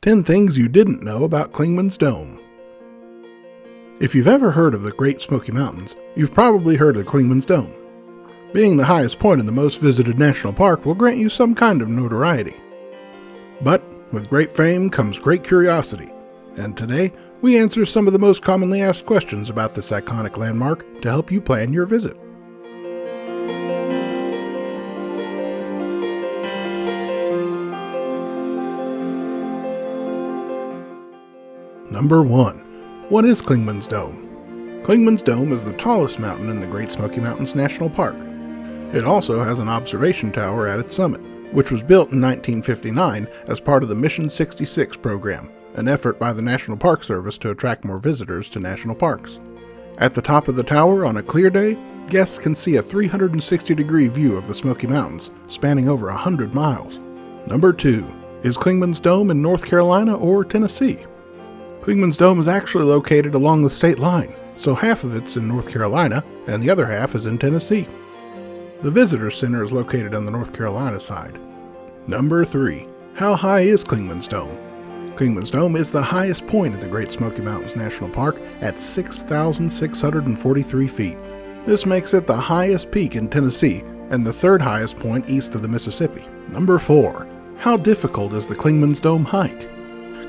10 things you didn't know about Clingmans Dome. If you've ever heard of the Great Smoky Mountains, you've probably heard of Clingmans Dome. Being the highest point in the most visited national park will grant you some kind of notoriety. But with great fame comes great curiosity, and today we answer some of the most commonly asked questions about this iconic landmark to help you plan your visit. Number 1. What is Clingmans Dome? Clingmans Dome is the tallest mountain in the Great Smoky Mountains National Park. It also has an observation tower at its summit, which was built in 1959 as part of the Mission 66 program, an effort by the National Park Service to attract more visitors to national parks. At the top of the tower on a clear day, guests can see a 360-degree view of the Smoky Mountains, spanning over 100 miles. Number 2. Is Clingmans Dome in North Carolina or Tennessee? Clingmans Dome is actually located along the state line, so half of it's in North Carolina and the other half is in Tennessee. The Visitor Center is located on the North Carolina side. Number 3. How high is Clingmans Dome? Clingmans Dome is the highest point in the Great Smoky Mountains National Park at 6,643 feet. This makes it the highest peak in Tennessee and the third highest point east of the Mississippi. Number 4. How difficult is the Clingmans Dome hike?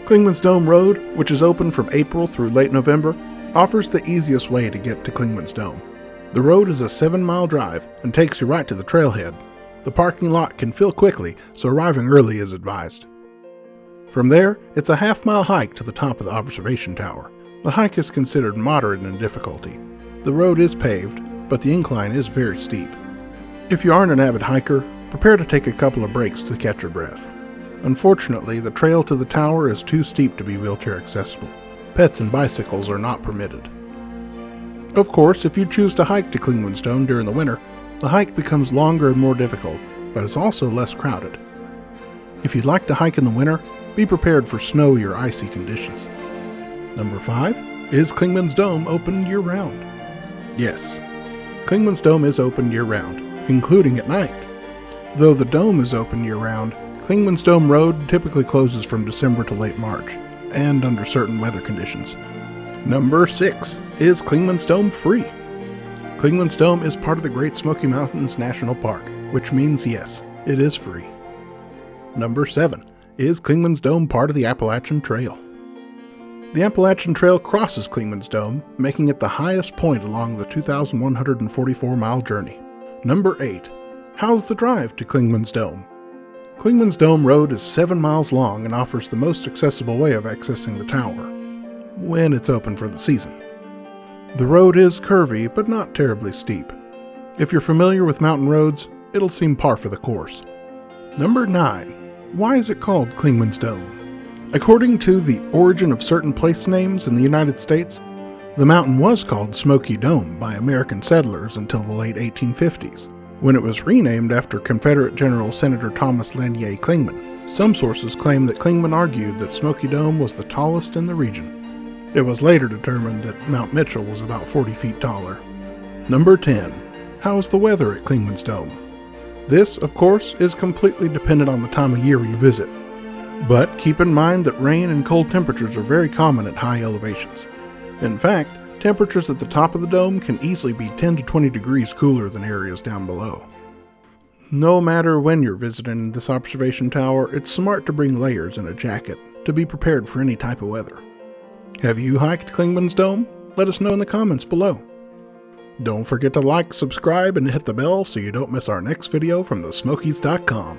Clingmans Dome Road, which is open from April through late November, offers the easiest way to get to Clingmans Dome. The road is a 7-mile drive and takes you right to the trailhead. The parking lot can fill quickly, so arriving early is advised. From there, it's a half-mile hike to the top of the observation tower. The hike is considered moderate in difficulty. The road is paved, but the incline is very steep. If you aren't an avid hiker, prepare to take a couple of breaks to catch your breath. Unfortunately, the trail to the tower is too steep to be wheelchair accessible. Pets and bicycles are not permitted. Of course, if you choose to hike to Clingmans Dome during the winter, the hike becomes longer and more difficult, but it's also less crowded. If you'd like to hike in the winter, be prepared for snowy or icy conditions. Number 5. Is Clingmans Dome open year-round? Yes, Clingmans Dome is open year-round, including at night. Though the dome is open year-round, Clingmans Dome Road typically closes from December to late March, and under certain weather conditions. Number 6. Is Clingmans Dome free? Clingmans Dome is part of the Great Smoky Mountains National Park, which means yes, it is free. Number 7. Is Clingmans Dome part of the Appalachian Trail? The Appalachian Trail crosses Clingmans Dome, making it the highest point along the 2,144-mile journey. Number 8. How's the drive to Clingmans Dome? Clingmans Dome Road is 7 miles long and offers the most accessible way of accessing the tower, when it's open for the season. The road is curvy, but not terribly steep. If you're familiar with mountain roads, it'll seem par for the course. Number 9. Why is it called Clingmans Dome? According to the origin of certain place names in the United States, the mountain was called Smoky Dome by American settlers until the late 1850s. When it was renamed after Confederate General Senator Thomas Lanier Clingman. Some sources claim that Clingman argued that Smoky Dome was the tallest in the region. It was later determined that Mount Mitchell was about 40 feet taller. Number 10. How is the weather at Clingmans Dome? This, of course, is completely dependent on the time of year you visit. But keep in mind that rain and cold temperatures are very common at high elevations. In fact, temperatures at the top of the dome can easily be 10 to 20 degrees cooler than areas down below. No matter when you're visiting this observation tower, it's smart to bring layers and a jacket to be prepared for any type of weather. Have you hiked Clingmans Dome? Let us know in the comments below. Don't forget to like, subscribe, and hit the bell so you don't miss our next video from thesmokies.com.